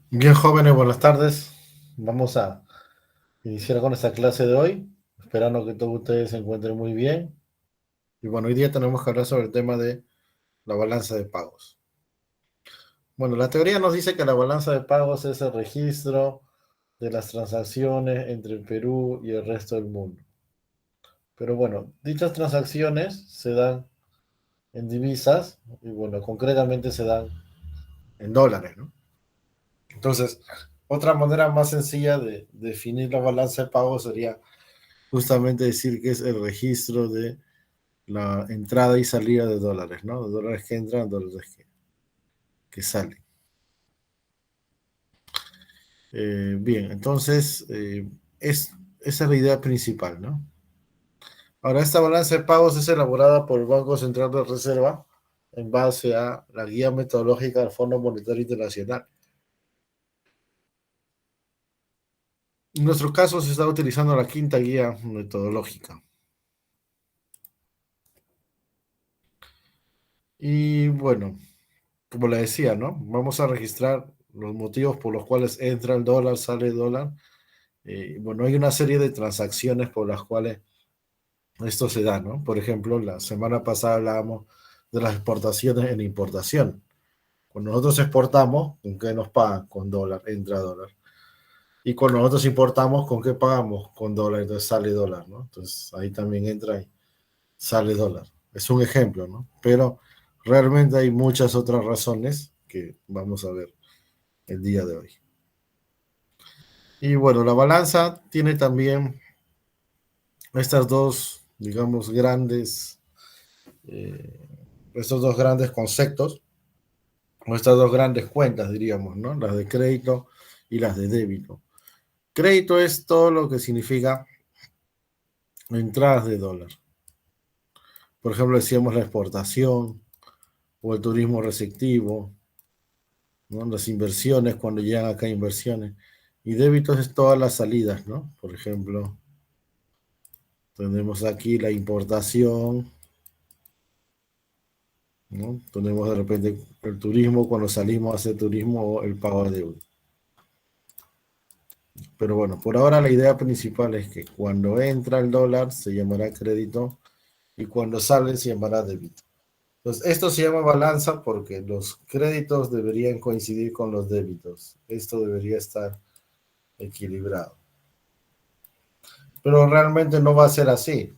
Bien, jóvenes, buenas tardes. Vamos a iniciar con esta clase de hoy, esperando que todos ustedes se encuentren muy bien. Y bueno, hoy día tenemos que hablar sobre el tema de la balanza de pagos. Bueno, la teoría nos dice que la balanza de pagos es el registro de las transacciones entre el Perú y el resto del mundo. Pero bueno, dichas transacciones se dan en divisas y bueno, concretamente se dan en dólares, ¿no? Entonces, otra manera más sencilla de definir la balanza de pagos sería justamente decir que es el registro de la entrada y salida de dólares, ¿no? De dólares que entran, dólares que salen. Bien, entonces, esa es la idea principal, ¿no? Ahora, esta balanza de pagos es elaborada por el Banco Central de Reserva en base a la guía metodológica del Fondo Monetario Internacional. En nuestro caso se está utilizando la quinta guía metodológica. Y bueno, como le decía, ¿no? Vamos a registrar los motivos por los cuales entra el dólar, sale el dólar. Bueno, hay una serie de transacciones por las cuales esto se da, ¿no? Por ejemplo, la semana pasada hablábamos de las exportaciones en importación. Cuando nosotros exportamos, ¿con qué nos pagan? Con dólar, entra dólar. Y cuando nosotros importamos, ¿con qué pagamos? Con dólar, entonces sale dólar, ¿no? Entonces ahí también entra y sale dólar. Es un ejemplo, ¿no? Pero realmente hay muchas otras razones que vamos a ver el día de hoy. Y bueno, la balanza tiene también estas dos, digamos, eh, estos dos grandes conceptos, o estas dos grandes cuentas, diríamos, ¿no? Las de crédito y las de débito. Crédito es todo lo que significa entradas de dólar. Por ejemplo, decíamos la exportación o el turismo receptivo, ¿no? Las inversiones, cuando llegan acá inversiones. Y débitos es todas las salidas, ¿no? Por ejemplo, tenemos aquí la importación, ¿no? Tenemos de repente el turismo, cuando salimos a hacer turismo o el pago de deuda. Pero bueno, por ahora la idea principal es que cuando entra el dólar se llamará crédito y cuando sale se llamará débito. Entonces, esto se llama balanza porque los créditos deberían coincidir con los débitos. Esto debería estar equilibrado. Pero realmente no va a ser así.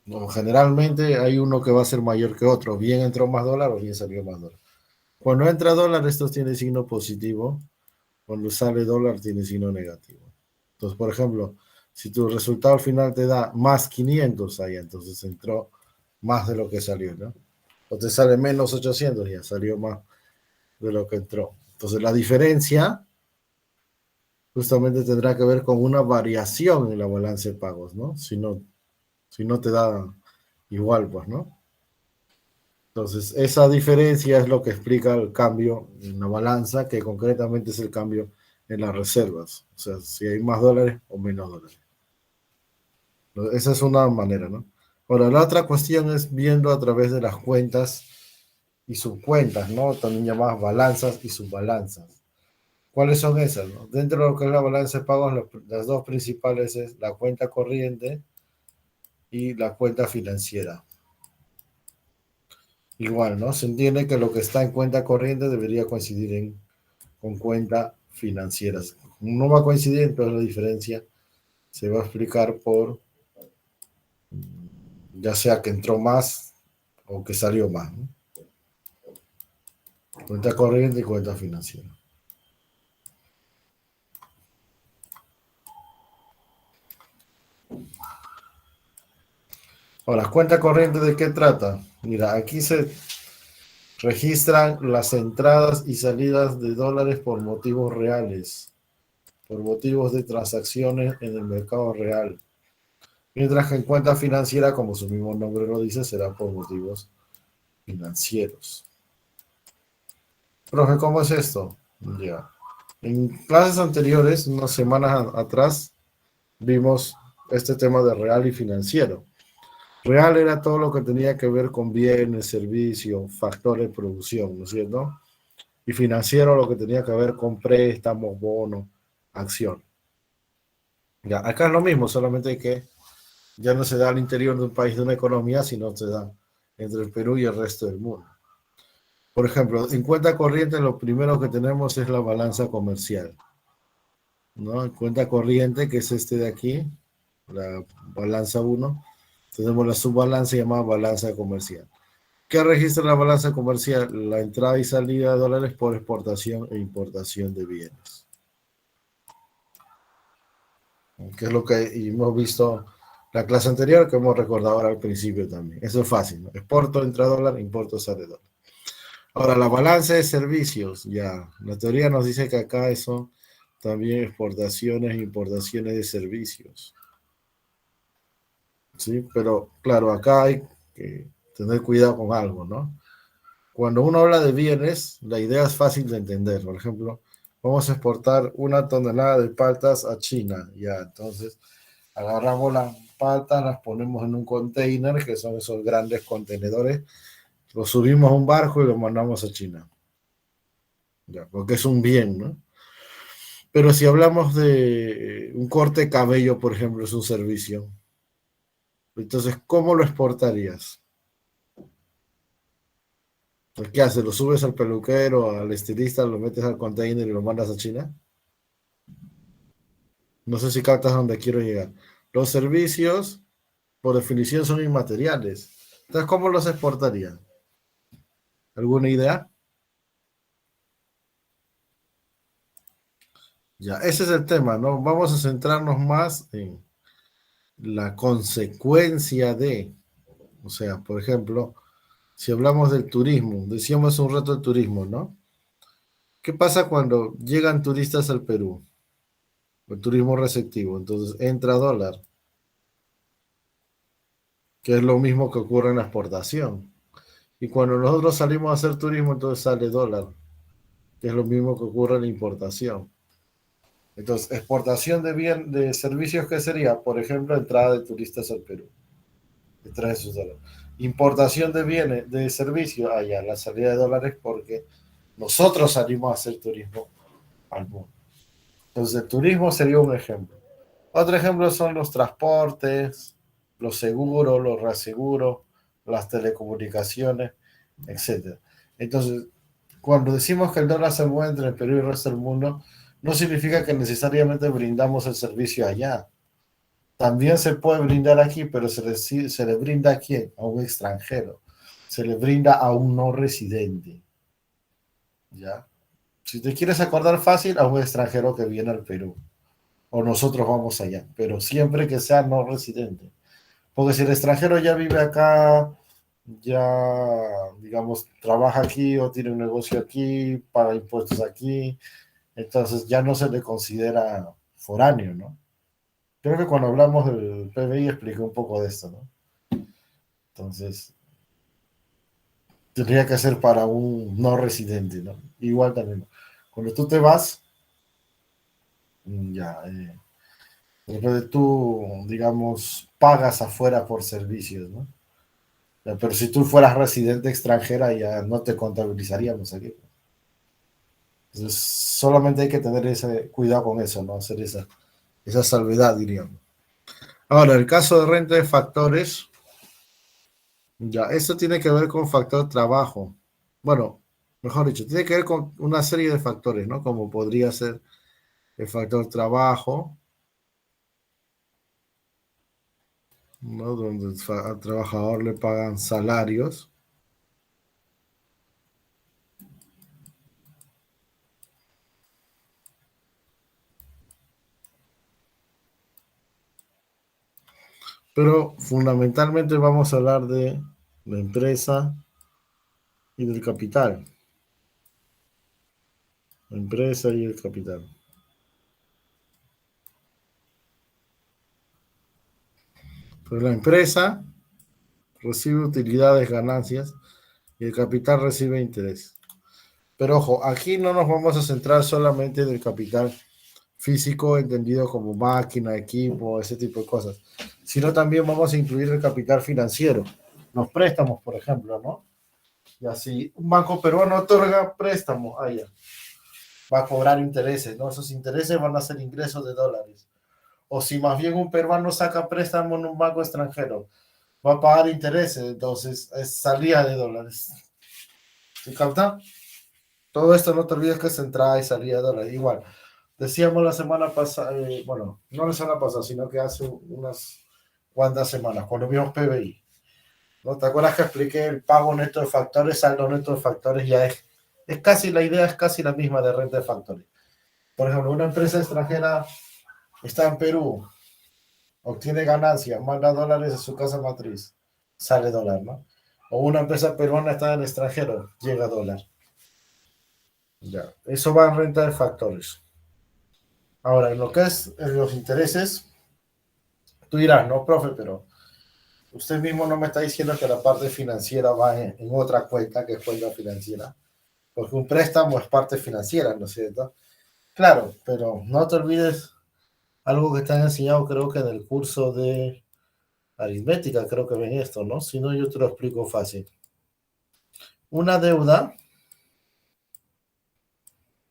No, generalmente hay uno que va a ser mayor que otro. Bien entró más dólar o bien salió más dólar. Cuando entra dólar, esto tiene signo positivo. Cuando sale dólar, tiene signo negativo. Entonces, por ejemplo, si tu resultado al final te da más 500 ahí, entonces entró más de lo que salió, ¿no? O te sale menos 800, ya salió más de lo que entró. Entonces, la diferencia justamente tendrá que ver con una variación en la balanza de pagos, ¿no? Si no te da igual, pues, ¿no? Entonces, esa diferencia es lo que explica el cambio en la balanza, que concretamente es el cambio en las reservas. O sea, si hay más dólares o menos dólares. Esa es una manera, ¿no? Ahora, la otra cuestión es viendo a través de las cuentas y subcuentas, ¿no? También llamadas balanzas y subbalanzas. ¿Cuáles son esas, no? Dentro de lo que es la balanza de pagos, las dos principales es la cuenta corriente y la cuenta financiera. Igual, ¿no? Se entiende que lo que está en cuenta corriente debería coincidir con cuenta financiera. No va a coincidir, entonces la diferencia se va a explicar por ya sea que entró más o que salió más, ¿no? Cuenta corriente y cuenta financiera. Ahora, cuenta corriente, ¿de qué trata? Mira, aquí se registran las entradas y salidas de dólares por motivos reales, por motivos de transacciones en el mercado real. Mientras que en cuenta financiera, como su mismo nombre lo dice, será por motivos financieros. Profe, ¿cómo es esto? Ya. En clases anteriores, unas semanas atrás, vimos este tema de real y financiero. Real era todo lo que tenía que ver con bienes, servicios, factores de producción, ¿no es cierto? Y financiero lo que tenía que ver con préstamos, bonos, acción. Ya, acá es lo mismo, solamente que ya no se da al interior de un país, de una economía, sino se da entre el Perú y el resto del mundo. Por ejemplo, en cuenta corriente lo primero que tenemos es la balanza comercial, ¿no? En cuenta corriente, que es este de aquí, la balanza uno, tenemos la subbalanza llamada balanza comercial. ¿Qué registra la balanza comercial? La entrada y salida de dólares por exportación e importación de bienes. Que es lo que hemos visto la clase anterior, que hemos recordado ahora al principio también. Eso es fácil, ¿no? Exporto, entra dólar, importo, sale dólar. Ahora, la balanza de servicios, ya. La teoría nos dice que acá son también exportaciones e importaciones de servicios. ¿Sí? Pero, claro, acá hay que tener cuidado con algo, ¿no? Cuando uno habla de bienes, la idea es fácil de entender. Por ejemplo, vamos a exportar 1 tonelada de paltas a China. Ya, entonces agarramos las paltas, las ponemos en un container, que son esos grandes contenedores, los subimos a un barco y los mandamos a China. Ya, porque es un bien, ¿no? Pero si hablamos de un corte de cabello, por ejemplo, es un servicio. Entonces, ¿cómo lo exportarías? ¿Qué haces? ¿Lo subes al peluquero, al estilista, lo metes al container y lo mandas a China? No sé si captas a dónde quiero llegar. Los servicios, por definición, son inmateriales. Entonces, ¿cómo los exportarían? ¿Alguna idea? Ya, ese es el tema, ¿no? Vamos a centrarnos más en la consecuencia de, o sea, por ejemplo, si hablamos del turismo, decíamos un rato el turismo, ¿no? ¿Qué pasa cuando llegan turistas al Perú? El turismo receptivo, entonces entra dólar, que es lo mismo que ocurre en la exportación. Y cuando nosotros salimos a hacer turismo, entonces sale dólar, que es lo mismo que ocurre en la importación. Entonces, exportación de bien, de servicios, ¿qué sería? Por ejemplo, entrada de turistas al Perú, que trae sus dólares. Importación de bienes, de servicios, allá, la salida de dólares, porque nosotros salimos a hacer turismo al mundo. Entonces, el turismo sería un ejemplo. Otro ejemplo son los transportes, los seguros, los reaseguros, las telecomunicaciones, etcétera. Entonces, cuando decimos que el dólar se mueve entre el Perú y el resto del mundo, no significa que necesariamente brindamos el servicio allá. También se puede brindar aquí, pero se le brinda a quién? A un extranjero. Se le brinda a un no residente. ¿Ya? Si te quieres acordar fácil, a un extranjero que viene al Perú. O nosotros vamos allá, pero siempre que sea no residente. Porque si el extranjero ya vive acá, ya, digamos, trabaja aquí o tiene un negocio aquí, paga impuestos aquí, entonces ya no se le considera foráneo, ¿no? Creo que cuando hablamos del PBI expliqué un poco de esto, ¿no? Entonces, tendría que ser para un no residente, ¿no? Igual también. Cuando tú te vas, ya, entonces tú, digamos, pagas afuera por servicios, ¿no? Pero si tú fueras residente extranjera, ya no te contabilizaríamos aquí. Entonces, solamente hay que tener ese cuidado con eso, ¿no? Hacer esa salvedad, diríamos. Ahora, el caso de renta de factores, ya, eso tiene que ver con factor trabajo. Bueno, mejor dicho, tiene que ver con una serie de factores, ¿no? Como podría ser el factor trabajo, ¿no? Donde al trabajador le pagan salarios. Pero fundamentalmente vamos a hablar de la empresa y del capital. La empresa y el capital. Pues la empresa recibe utilidades, ganancias y el capital recibe interés. Pero ojo, aquí no nos vamos a centrar solamente en el capital físico, entendido como máquina, equipo, ese tipo de cosas, sino también vamos a incluir el capital financiero, los préstamos, por ejemplo, ¿no? Y así, un banco peruano otorga préstamo, allá va a cobrar intereses, ¿no? Esos intereses van a ser ingresos de dólares. O si más bien un peruano saca préstamo en un banco extranjero, va a pagar intereses, entonces es salida de dólares. ¿Sí capta? Todo esto no te olvides que es entrada y salida de dólares. Igual, decíamos la semana pasada, bueno, no la semana pasada, sino que hace unas cuantas semanas, cuando vimos PBI. ¿No? ¿Te acuerdas que expliqué el pago neto de factores, saldo neto de factores? Ya es casi, la idea es casi la misma de renta de factores. Por ejemplo, una empresa extranjera está en Perú, obtiene ganancia, manda dólares a su casa matriz, sale dólar, ¿no? O una empresa peruana está en el extranjero, llega dólar. Ya, eso va en renta de factores. Ahora, en lo que es en los intereses, tú dirás, no, profe, pero usted mismo no me está diciendo que la parte financiera va en otra cuenta que es cuenta financiera, porque un préstamo es parte financiera, ¿no es cierto? Claro, pero no te olvides algo que te han enseñado, creo que en el curso de aritmética, creo que ven esto, ¿no? Si no, yo te lo explico fácil. Una deuda,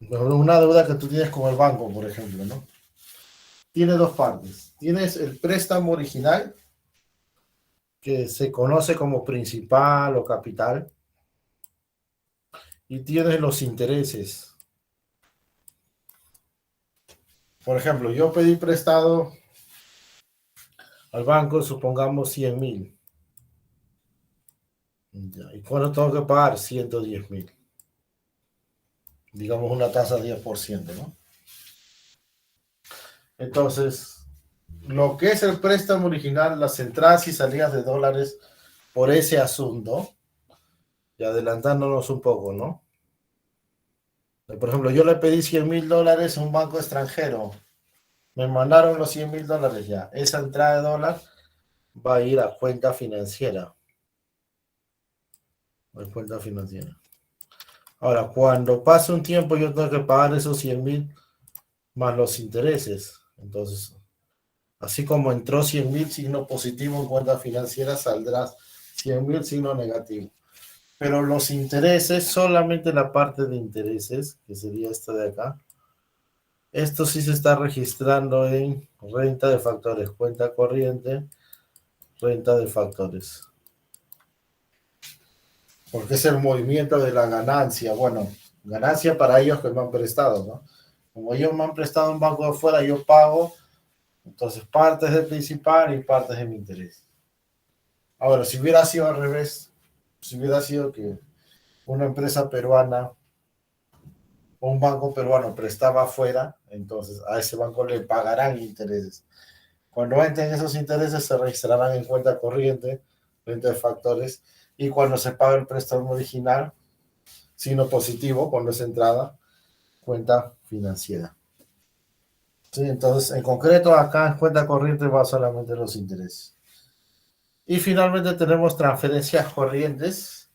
una deuda que tú tienes con el banco, por ejemplo, ¿no? Tiene dos partes. Tienes el préstamo original, que se conoce como principal o capital, y tienes los intereses. Por ejemplo, yo pedí prestado al banco, supongamos 100.000. ¿Y cuánto tengo que pagar? 110.000. Digamos una tasa de 10%, ¿no? Entonces, lo que es el préstamo original, las entradas y salidas de dólares por ese asunto, y adelantándonos un poco, ¿no? Por ejemplo, yo le pedí 100.000 dólares a un banco extranjero, me mandaron los 100.000 dólares ya. Esa entrada de dólar va a ir a cuenta financiera. A cuenta financiera. Ahora, cuando pase un tiempo, yo tengo que pagar esos 100.000 más los intereses. Entonces, así como entró 100.000 signo positivo en cuenta financiera, saldrá 100.000 signo negativo. Pero los intereses, solamente la parte de intereses, que sería esta de acá, esto sí se está registrando en renta de factores, cuenta corriente, renta de factores. Porque es el movimiento de la ganancia. Bueno, ganancia para ellos que me han prestado, ¿no? Como ellos me han prestado un banco de afuera, yo pago, entonces partes del principal y partes de mi interés. Ahora, si hubiera sido al revés, si hubiera sido que una empresa peruana o un banco peruano prestaba afuera, entonces a ese banco le pagarán intereses. Cuando entren esos intereses se registrarán en cuenta corriente, renta de factores, y cuando se pague el préstamo original, signo positivo, cuando es entrada, cuenta financiera. ¿Sí? Entonces, en concreto, acá en cuenta corriente va solamente los intereses. Y finalmente tenemos transferencias corrientes.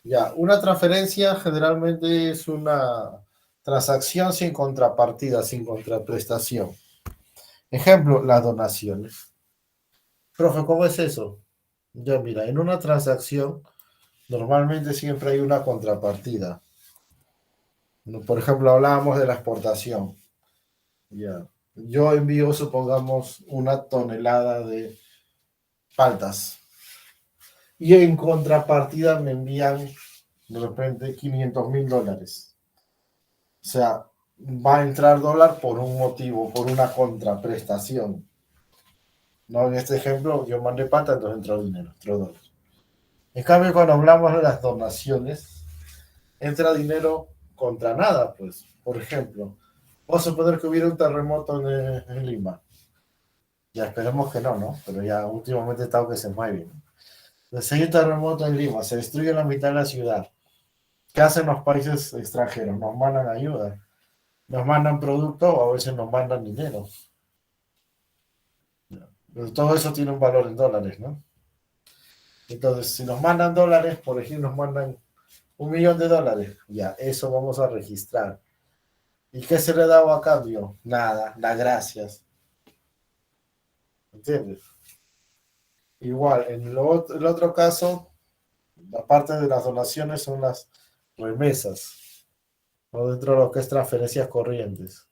Ya, una transferencia generalmente es una transacción sin contrapartida, sin contraprestación. Ejemplo, las donaciones. Profe, ¿cómo es eso? Ya, mira, en una transacción normalmente siempre hay una contrapartida. Por ejemplo, hablábamos de la exportación. Ya. Yo envío, supongamos, una tonelada de paltas. Y en contrapartida me envían de repente 500.000 dólares. O sea, va a entrar dólar por un motivo, por una contraprestación. No, en este ejemplo, yo mandé palta, entonces entró dinero, entró dólar. En cambio, cuando hablamos de las donaciones, entra dinero contra nada, pues. Por ejemplo, vamos a suponer que hubiera un terremoto en Lima. Ya esperemos que no, ¿no? Pero ya últimamente está que se mueve, ¿no? Entonces hay un terremoto en Lima, se destruye la mitad de la ciudad. ¿Qué hacen los países extranjeros? Nos mandan ayuda, nos mandan productos o a veces nos mandan dinero. Pero todo eso tiene un valor en dólares, ¿no? Entonces, si nos mandan dólares, por ejemplo, nos mandan 1.000.000 de dólares, ya, eso vamos a registrar. ¿Y qué se le da a cambio? Nada, las gracias. ¿Entiendes? Igual, en el otro caso, La parte de las donaciones son las remesas, no dentro de lo que es transferencias corrientes,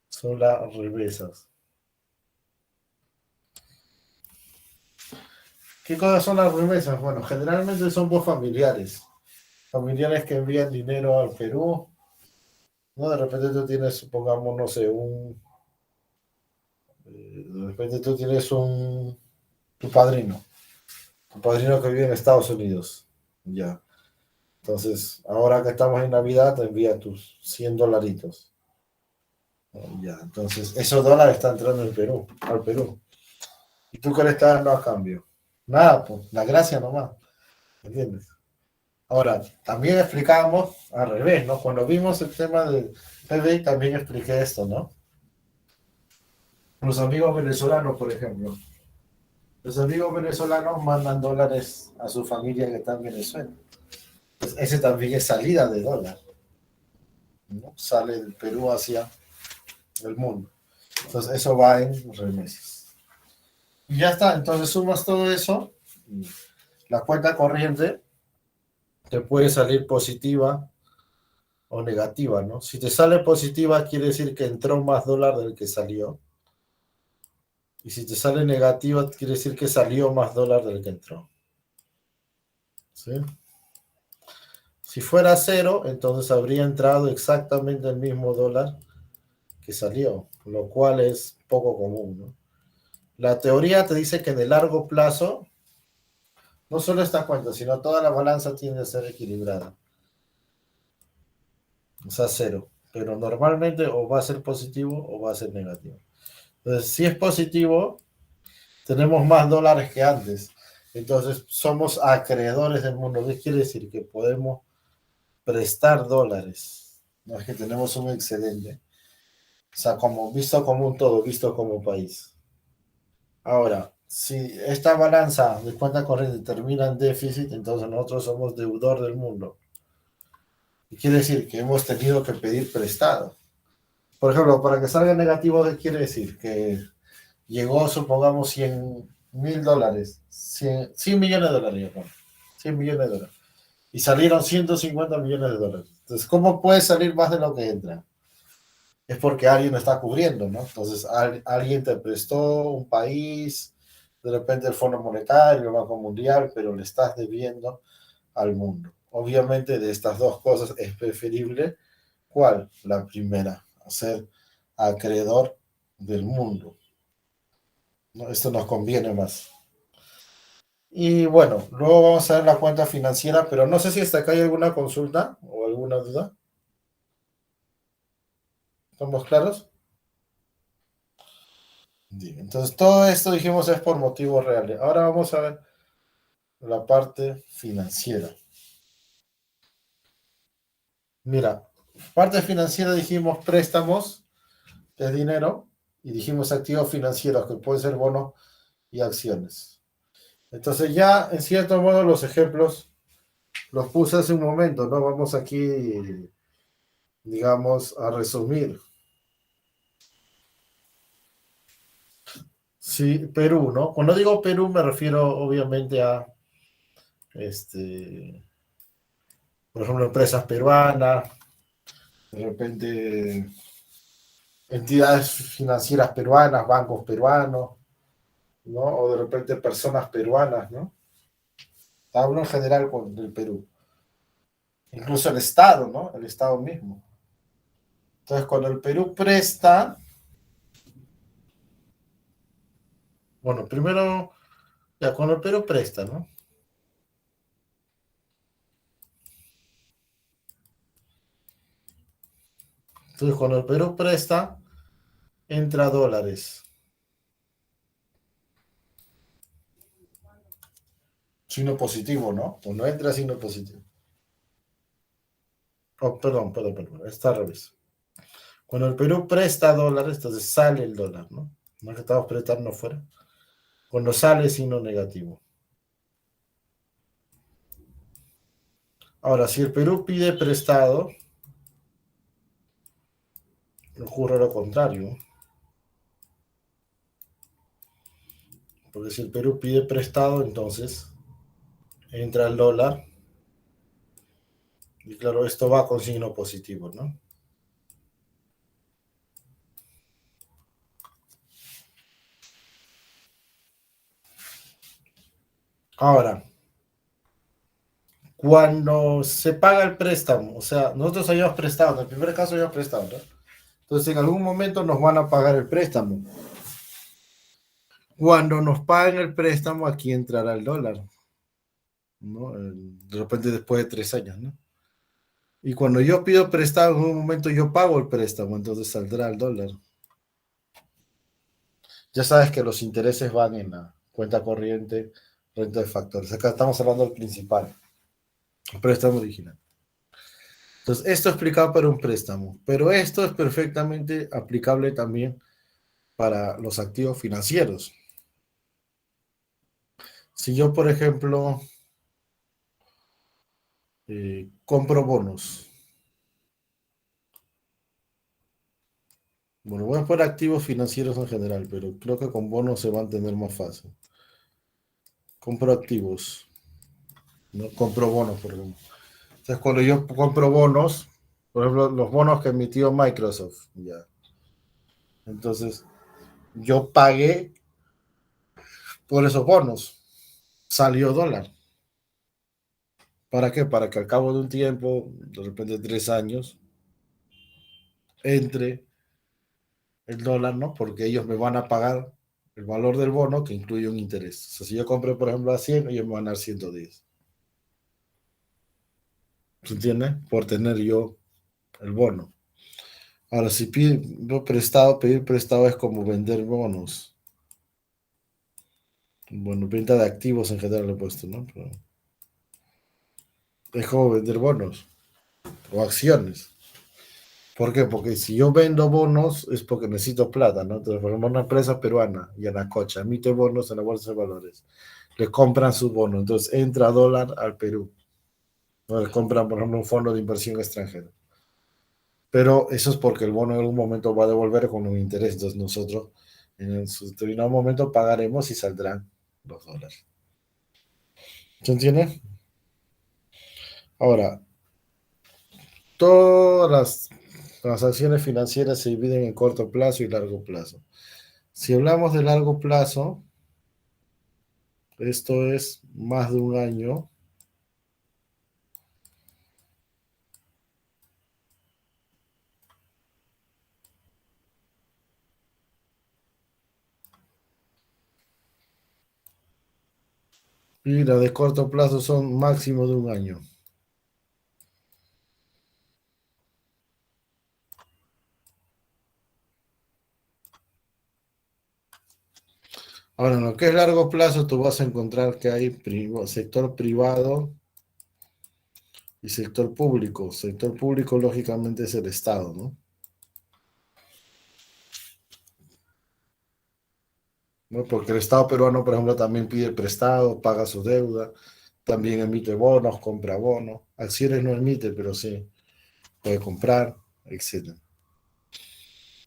son las remesas. ¿Qué cosas son las remesas? Bueno, generalmente son por familiares, familiares que envían dinero al Perú, ¿no? De repente tú tienes, supongamos, no sé, de repente tú tienes tu padrino que vive en Estados Unidos, ya. Entonces, ahora que estamos en Navidad, te envía tus 100 dolaritos. Ya, entonces, esos dólares están entrando al Perú. ¿Y tú qué le estás dando a cambio? Nada, pues, la gracia nomás, ¿entiendes? Ahora, también explicábamos al revés, ¿no? Cuando vimos el tema del PBI, también expliqué esto, ¿no? Los amigos venezolanos, por ejemplo. Los amigos venezolanos mandan dólares a su familia que está en Venezuela. Pues ese también es salida de dólar, ¿no? Sale del Perú hacia el mundo. Entonces, eso va en remesas. Y ya está, entonces sumas todo eso, la cuenta corriente te puede salir positiva o negativa, ¿no? Si te sale positiva, quiere decir que entró más dólar del que salió. Y si te sale negativa, quiere decir que salió más dólar del que entró. ¿Sí? Si fuera cero, entonces habría entrado exactamente el mismo dólar que salió, lo cual es poco común, ¿no? La teoría te dice que en el largo plazo, no solo esta cuenta, sino toda la balanza tiende a ser equilibrada. O sea, cero. Pero normalmente o va a ser positivo o va a ser negativo. Entonces, si es positivo, tenemos más dólares que antes. Entonces, somos acreedores del mundo. ¿Qué quiere decir? Que podemos prestar dólares. No es que tenemos un excedente. O sea, como visto como un todo, visto como país. Ahora, si esta balanza de cuenta corriente termina en déficit, entonces nosotros somos deudor del mundo. Y quiere decir que hemos tenido que pedir prestado. Por ejemplo, para que salga negativo, ¿qué quiere decir? Que llegó, supongamos, 100.000 dólares, 100 millones de dólares, bueno, 100 millones de dólares, y salieron 150 millones de dólares. Entonces, ¿cómo puede salir más de lo que entra? Es porque alguien lo está cubriendo, ¿no? Entonces, alguien te prestó, un país, de repente el Fondo Monetario, el Banco Mundial, pero le estás debiendo al mundo. Obviamente, de estas dos cosas es preferible, ¿cuál? La primera, ser acreedor del mundo, ¿no? Esto nos conviene más. Y bueno, luego vamos a ver la cuenta financiera, pero no sé si hasta acá hay alguna consulta o alguna duda. ¿Estamos claros? Bien, entonces todo esto dijimos es por motivos reales. Ahora vamos a ver la parte financiera. Mira, parte financiera dijimos préstamos de dinero y dijimos activos financieros que pueden ser bonos y acciones. Entonces ya en cierto modo los ejemplos los puse hace un momento, ¿no? Vamos aquí, digamos, a resumir. Sí, Perú, ¿no? Cuando digo Perú me refiero obviamente a, este, por ejemplo, empresas peruanas, de repente entidades financieras peruanas, bancos peruanos, ¿no? O de repente personas peruanas, ¿no? Hablo en general del Perú. Incluso el Estado, ¿no? El Estado mismo. Entonces, cuando el Perú presta, bueno, primero, ya, cuando el Perú presta, ¿no? Entonces, cuando el Perú presta, entra dólares. Signo positivo, ¿no? O no entra signo positivo. Oh, perdón, está al revés. Cuando el Perú presta dólares, entonces sale el dólar, ¿no? No es que estamos prestando fuera. Cuando sale, signo negativo. Ahora, si el Perú pide prestado, ocurre lo contrario. Porque si el Perú pide prestado, entonces entra el dólar, y claro, esto va con signo positivo, ¿no? Ahora, cuando se paga el préstamo, o sea, nosotros habíamos prestado, en el primer caso habíamos prestado, ¿no? Entonces, en algún momento nos van a pagar el préstamo. Cuando nos paguen el préstamo, aquí entrará el dólar, ¿no? De repente después de 3 años, ¿no? Y cuando yo pido prestado, en un momento yo pago el préstamo, entonces saldrá el dólar. Ya sabes que los intereses van en la cuenta corriente, renta de factores. Acá estamos hablando del principal, el préstamo original. Entonces, esto explicado para un préstamo, pero esto es perfectamente aplicable también para los activos financieros. Si yo, por ejemplo, compro bonos, bueno, voy a poner activos financieros en general, pero creo que con bonos se va a entender más fácil. Compro activos, ¿no? Compro bonos, por ejemplo. Entonces, cuando yo compro bonos, por ejemplo, los bonos que emitió Microsoft, ya. Entonces, yo pagué por esos bonos, salió dólar. ¿Para qué? Para que al cabo de un tiempo, de repente 3 años, entre el dólar, ¿no? Porque ellos me van a pagar el valor del bono que incluye un interés. O sea, si yo compro, por ejemplo, a 100, ellos me van a dar 110. ¿Se entiende? Por tener yo el bono. Ahora, si pido prestado, pedir prestado es como vender bonos. Bueno, venta de activos en general le he puesto, ¿no? Pero es como vender bonos o acciones. ¿Por qué? Porque si yo vendo bonos es porque necesito plata, ¿no? Entonces, por ejemplo, una empresa peruana, Yanacocha, emite bonos en la bolsa de valores. Le compran sus bonos, entonces entra dólar al Perú. ¿No? Le compran, por ejemplo, un fondo de inversión extranjero. Pero eso es porque el bono en algún momento va a devolver con un interés. Entonces nosotros en su determinado momento pagaremos y saldrán los dólares. ¿Se entiende? Ahora, todas las transacciones financieras se dividen en corto plazo y largo plazo. Si hablamos de largo plazo, esto es más de un año. Y las de corto plazo son máximo de un año. Ahora, en lo que es largo plazo, tú vas a encontrar que hay sector privado y sector público. Sector público, lógicamente, es el Estado, ¿no? ¿No? Porque el Estado peruano, por ejemplo, también pide prestado, paga su deuda, también emite bonos, compra bonos. Acciones no emite, pero sí puede comprar, etcétera.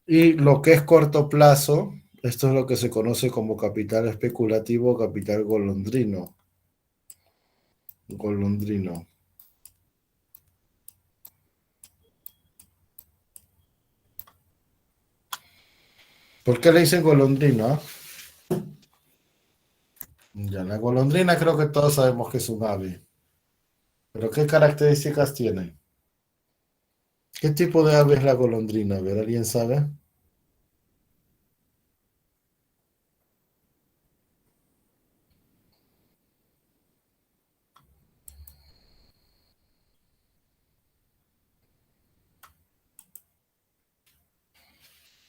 Y lo que es corto plazo, esto es lo que se conoce como capital especulativo o capital golondrino. Golondrino. ¿Por qué le dicen golondrino? ¿Ah? Ya, la golondrina creo que todos sabemos que es un ave, pero ¿qué características tiene? ¿Qué tipo de ave es la golondrina? A ver, ¿alguien sabe?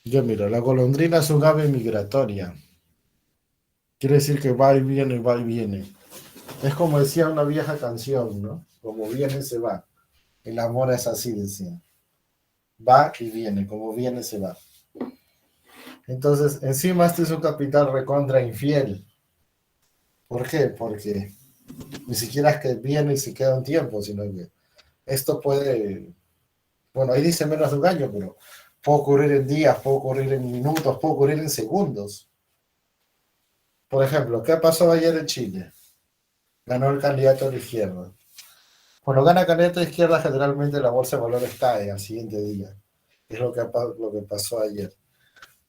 Yo miro, la golondrina es un ave migratoria. Quiere decir que va y viene, va y viene. Es como decía una vieja canción, ¿no? Como viene, se va. El amor es así, decía. Va y viene, como viene, se va. Entonces, encima este es un capital recontra infiel. ¿Por qué? Porque ni siquiera es que viene y se queda un tiempo, sino que esto puede, bueno, ahí dice menos de un año, pero puede ocurrir en días, puede ocurrir en minutos, puede ocurrir en segundos. Por ejemplo, ¿qué pasó ayer en Chile? Ganó el candidato de la izquierda. Cuando gana el candidato de izquierda, generalmente la bolsa de valores cae al siguiente día. Es lo que pasó ayer.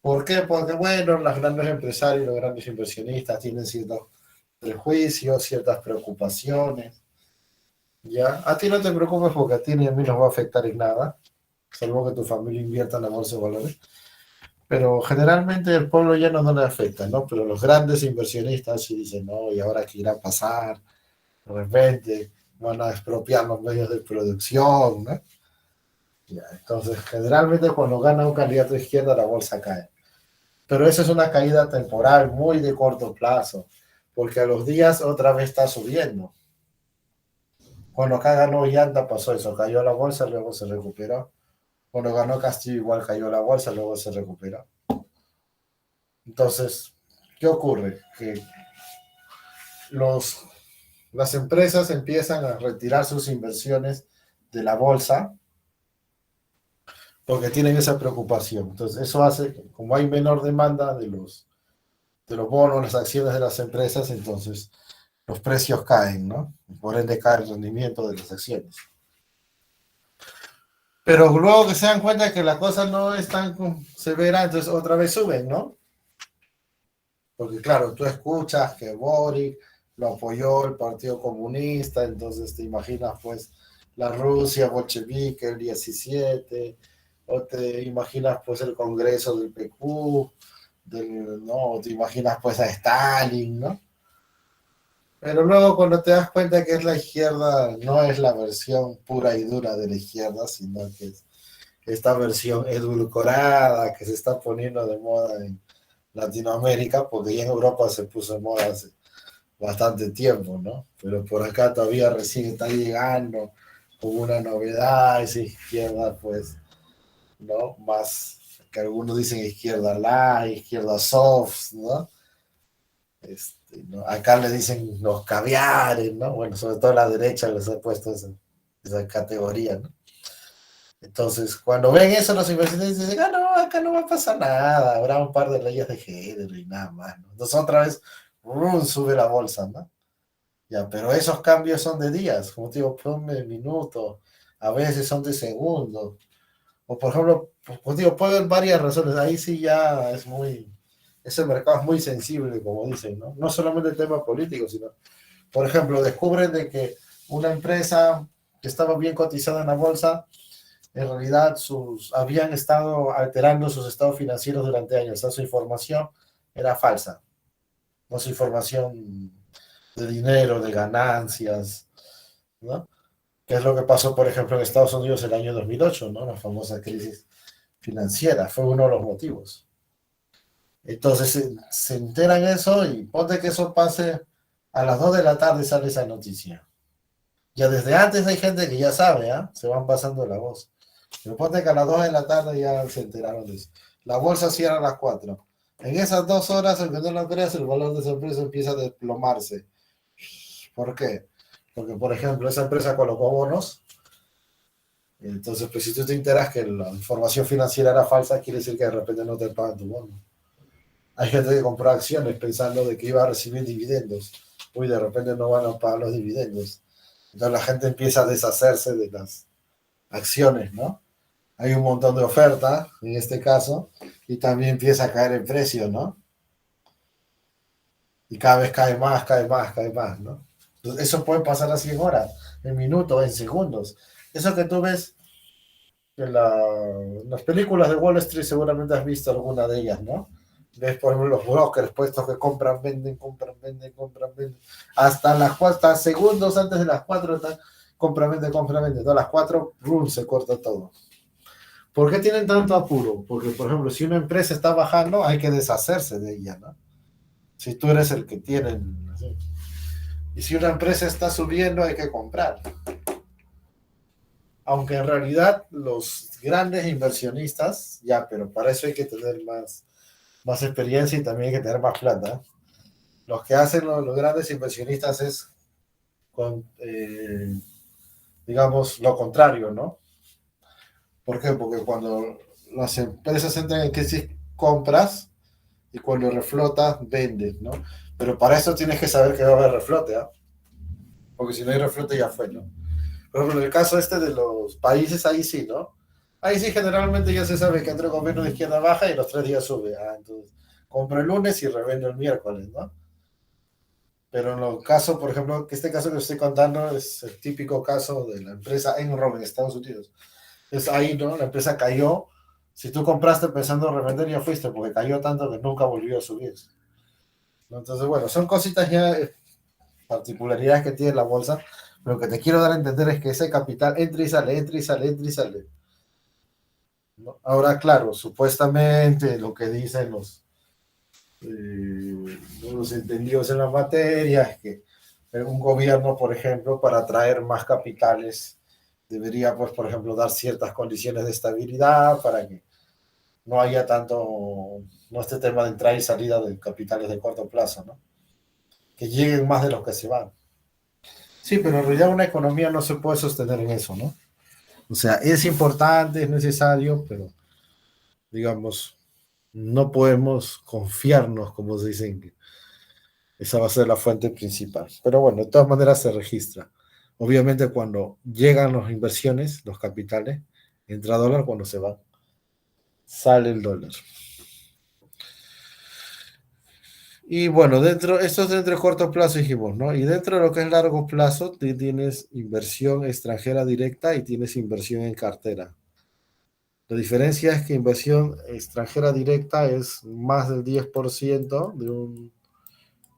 ¿Por qué? Porque, bueno, los grandes empresarios, los grandes inversionistas tienen ciertos prejuicios, ciertas preocupaciones. ¿Ya? A ti no te preocupes porque a ti ni a mí nos va a afectar en nada, salvo que tu familia invierta en la bolsa de valores. Pero generalmente el pueblo ya no le afecta, ¿no? Pero los grandes inversionistas sí dicen, no, ¿y ahora qué irá a pasar? De repente van a expropiar los medios de producción, ¿no? Ya, entonces, generalmente cuando gana un candidato de izquierda, la bolsa cae. Pero esa es una caída temporal, muy de corto plazo, porque a los días otra vez está subiendo. Cuando acá ganó Yanda pasó eso, cayó la bolsa, luego se recuperó. Cuando ganó Castillo igual cayó la bolsa, luego se recuperó. Entonces, ¿qué ocurre? Que los, las empresas empiezan a retirar sus inversiones de la bolsa porque tienen esa preocupación. Entonces, eso hace que como hay menor demanda de los bonos, las acciones de las empresas, entonces los precios caen, ¿no? Por ende cae el rendimiento de las acciones. Pero luego que se dan cuenta que la cosa no es tan severa, entonces otra vez suben, ¿no? Porque claro, tú escuchas que Boric lo apoyó el Partido Comunista, entonces te imaginas pues la Rusia bolchevique el 17, o te imaginas pues el Congreso del PQ, ¿no? O te imaginas pues a Stalin, ¿no? Pero luego cuando te das cuenta que es la izquierda, no es la versión pura y dura de la izquierda, sino que es esta versión edulcorada que se está poniendo de moda en Latinoamérica, porque ya en Europa se puso de moda hace bastante tiempo, ¿no? Pero por acá todavía recién está llegando como una novedad, esa izquierda, pues, ¿no? Más que algunos dicen izquierda light, izquierda soft, ¿no? ¿No? Acá le dicen los caviares, ¿no? Bueno, sobre todo la derecha les ha puesto esa categoría, ¿no? Entonces, cuando ven eso, los inversionistas dicen, ah, no, acá no va a pasar nada, habrá un par de leyes de género y nada más, ¿no? Entonces, otra vez, sube la bolsa, ¿no? Ya, pero esos cambios son de días, como te digo, ponme de minutos, a veces son de segundos. O, por ejemplo, pues digo, puede haber varias razones, ahí sí ya es muy, ese mercado es muy sensible, como dicen, ¿no? No solamente el tema político, sino, por ejemplo, descubren de que una empresa que estaba bien cotizada en la bolsa, en realidad habían estado alterando sus estados financieros durante años. O sea, su información era falsa. No su información de dinero, de ganancias, ¿no? Que es lo que pasó, por ejemplo, en Estados Unidos el año 2008, ¿no? La famosa crisis financiera. Fue uno de los motivos. Entonces se enteran eso y ponte que eso pase a las 2 de la tarde sale esa noticia. Ya desde antes hay gente que ya sabe, ¿eh? Se van pasando la voz. Me pone que a las 2 de la tarde ya se enteraron de eso. La bolsa cierra a las 4. En esas 2 horas, el que no lo creas, el valor de esa empresa empieza a desplomarse. ¿Por qué? Porque, por ejemplo, esa empresa colocó bonos. Entonces, pues si tú te enteras que la información financiera era falsa, quiere decir que de repente no te pagan tu bono. Hay gente que compró acciones pensando de que iba a recibir dividendos. Uy, de repente no van a pagar los dividendos. Entonces la gente empieza a deshacerse de las acciones, ¿no? Hay un montón de oferta, en este caso, y también empieza a caer el precio, ¿no? Y cada vez cae más, cae más, cae más, ¿no? Entonces, eso puede pasar así en horas, en minutos, en segundos. Eso que tú ves en las películas de Wall Street, seguramente has visto alguna de ellas, ¿no? Ves, por ejemplo, los brokers puestos que compran, venden, compran, venden, compran, venden. Hasta segundos antes de las 4 están compran, venden, compran, venden. A las 4, se corta todo. ¿Por qué tienen tanto apuro? Porque, por ejemplo, si una empresa está bajando, hay que deshacerse de ella, ¿no? Si tú eres el que tiene. ¿Sí? Y si una empresa está subiendo, hay que comprar. Aunque en realidad los grandes inversionistas, ya, pero para eso hay que tener más experiencia y también hay que tener más plata. Los que hacen los grandes inversionistas es, digamos, lo contrario, ¿no? ¿Por qué? Porque cuando las empresas entran en crisis, compras, y cuando reflotas, vendes, ¿no? Pero para eso tienes que saber que va a haber reflote, ¿eh? porque si no hay reflote ya fue, ¿no? Por ejemplo, en el caso este de los países, ahí sí, ¿no? Ahí sí generalmente ya se sabe que entre el gobierno de izquierda baja y los 3 días sube. Ah, entonces compro el lunes y revendo el miércoles, ¿no? Pero en los casos, por ejemplo, que este caso que estoy contando es el típico caso de la empresa Enron en Estados Unidos. Es ahí, ¿no? La empresa cayó. Si tú compraste pensando en revender, ya fuiste, porque cayó tanto que nunca volvió a subir, ¿no? Entonces, bueno, son cositas ya, particularidades que tiene la bolsa. Lo que te quiero dar a entender es que ese capital entra y sale, entra y sale, entra y sale, ¿no? Ahora, claro, supuestamente lo que dicen los entendidos en la materia es que un gobierno, por ejemplo, para atraer más capitales, debería, pues, por ejemplo, dar ciertas condiciones de estabilidad para que no haya tanto, no este tema de entrada y salida de capitales de corto plazo, ¿no? Que lleguen más de los que se van. Sí, pero en realidad una economía no se puede sostener en eso, ¿no? O sea, es importante, es necesario, pero digamos, no podemos confiarnos, como se dicen, que esa va a ser la fuente principal. Pero bueno, de todas maneras se registra. Obviamente cuando llegan las inversiones, los capitales, entra dólar, cuando se va, sale el dólar. Y bueno, esto es dentro de corto plazo, dijimos, ¿no? Y dentro de lo que es largo plazo, tienes inversión extranjera directa y tienes inversión en cartera. La diferencia es que inversión extranjera directa es más del 10% de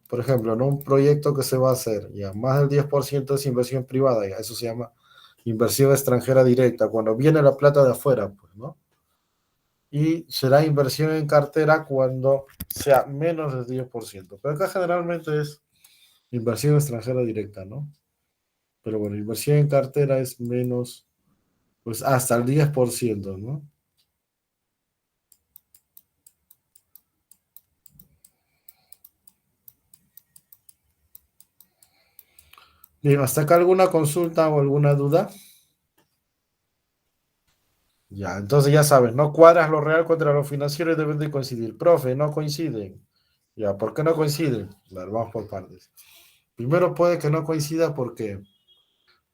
por ejemplo, ¿no? Un proyecto que se va a hacer, ya, más del 10% es inversión privada, ya, eso se llama inversión extranjera directa, cuando viene la plata de afuera, pues, ¿no? Y será inversión en cartera cuando sea menos del 10%. Pero acá generalmente es inversión extranjera directa, ¿no? Pero bueno, inversión en cartera es menos, pues hasta el 10%, ¿no? Bien, ¿hasta acá alguna consulta o alguna duda? Ya, entonces ya sabes, no cuadras lo real contra lo financiero y deben de coincidir. Profe, no coinciden. Ya, ¿por qué no coinciden? Vale, vamos por partes. Primero puede que no coincida porque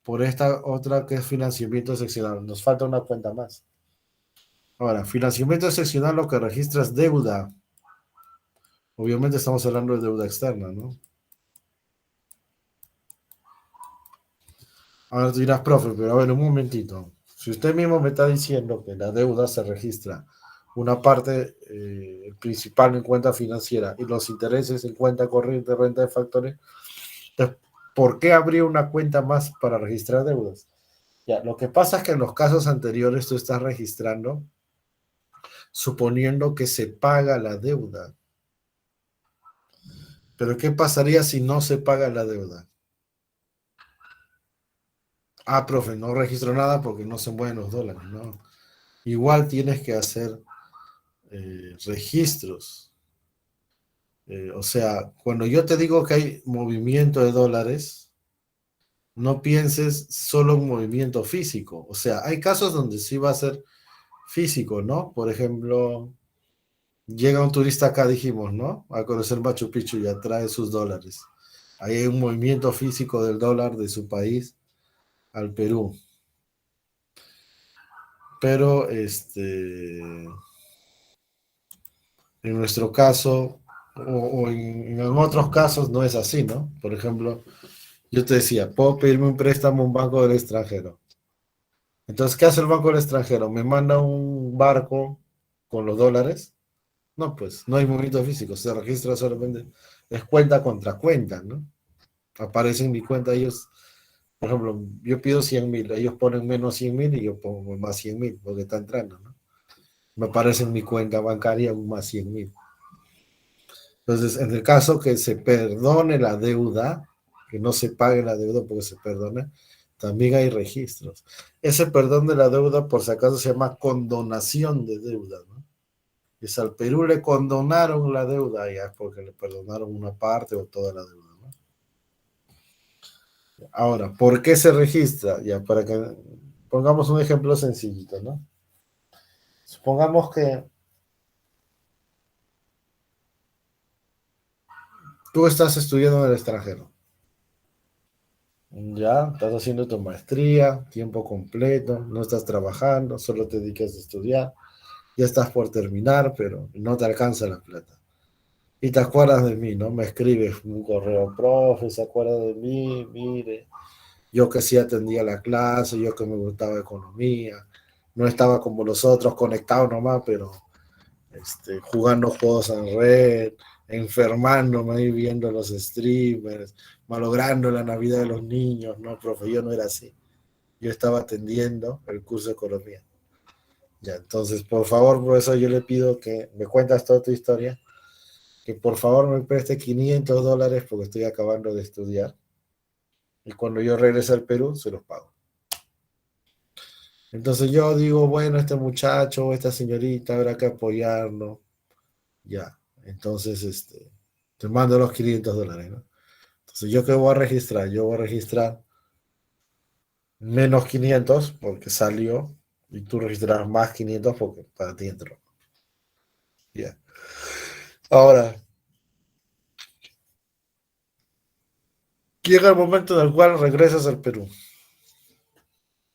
por esta otra que es financiamiento excepcional. Nos falta una cuenta más. Ahora, financiamiento excepcional lo que registra es deuda. Obviamente estamos hablando de deuda externa, ¿no? Ahora tú dirás, profe, pero a ver, un momentito. Si usted mismo me está diciendo que la deuda se registra una parte principal en cuenta financiera y los intereses en cuenta corriente, renta de factores, entonces, ¿por qué habría una cuenta más para registrar deudas? Ya, lo que pasa es que en los casos anteriores tú estás registrando suponiendo que se paga la deuda. Pero ¿qué pasaría si no se paga la deuda? Ah, profe, no registro nada porque no se mueven los dólares, ¿no? Igual tienes que hacer registros. O sea, cuando yo te digo que hay movimiento de dólares, no pienses solo en movimiento físico. O sea, hay casos donde sí va a ser físico, ¿no? Por ejemplo, llega un turista acá, dijimos, ¿no? A conocer Machu Picchu y trae sus dólares. Ahí hay un movimiento físico del dólar de su país al Perú. Pero en nuestro caso, o en otros casos, no es así, ¿no? Por ejemplo, yo te decía, puedo pedirme un préstamo a un banco del extranjero. Entonces, ¿qué hace el banco del extranjero? ¿Me manda un barco con los dólares? No, pues no hay movimiento físico, se registra solamente, es cuenta contra cuenta, ¿no? Aparece en mi cuenta ellos, por ejemplo, yo pido 100.000, ellos ponen menos 100.000 y yo pongo más 100.000 porque está entrando, ¿no? Me aparece en mi cuenta bancaria un más 100.000. Entonces, en el caso que se perdone la deuda, que no se pague la deuda porque se perdona, también hay registros. Ese perdón de la deuda, por si acaso, se llama condonación de deuda, ¿no? Es al Perú le condonaron la deuda, ya es porque le perdonaron una parte o toda la deuda, ¿no? Ahora, ¿por qué se registra? Ya, para que pongamos un ejemplo sencillito, ¿no? Supongamos que tú estás estudiando en el extranjero. ya estás haciendo tu maestría, tiempo completo, no estás trabajando, solo te dedicas a estudiar, ya estás por terminar, pero no te alcanza la plata. Y te acuerdas de mí, ¿no? Me escribes un correo, profe, se acuerda de mí, mire, yo que sí atendía la clase, yo que me gustaba economía, no estaba como los otros conectados nomás, pero jugando juegos en red, enfermándome ahí viendo los streamers, malogrando la Navidad de los niños, no, profe, yo no era así. Yo estaba atendiendo el curso de economía. Ya, entonces, por favor, por eso yo le pido que me cuentas toda tu historia, que por favor me preste $500 porque estoy acabando de estudiar y cuando yo regrese al Perú se los pago. Entonces yo digo, bueno, este muchacho, esta señorita, habrá que apoyarlo. Ya, entonces te mando los $500, ¿no? Entonces yo qué voy a registrar, yo voy a registrar menos 500 porque salió y tú registras más 500 porque para ti entró. Ya. Ahora, llega el momento en el cual regresas al Perú.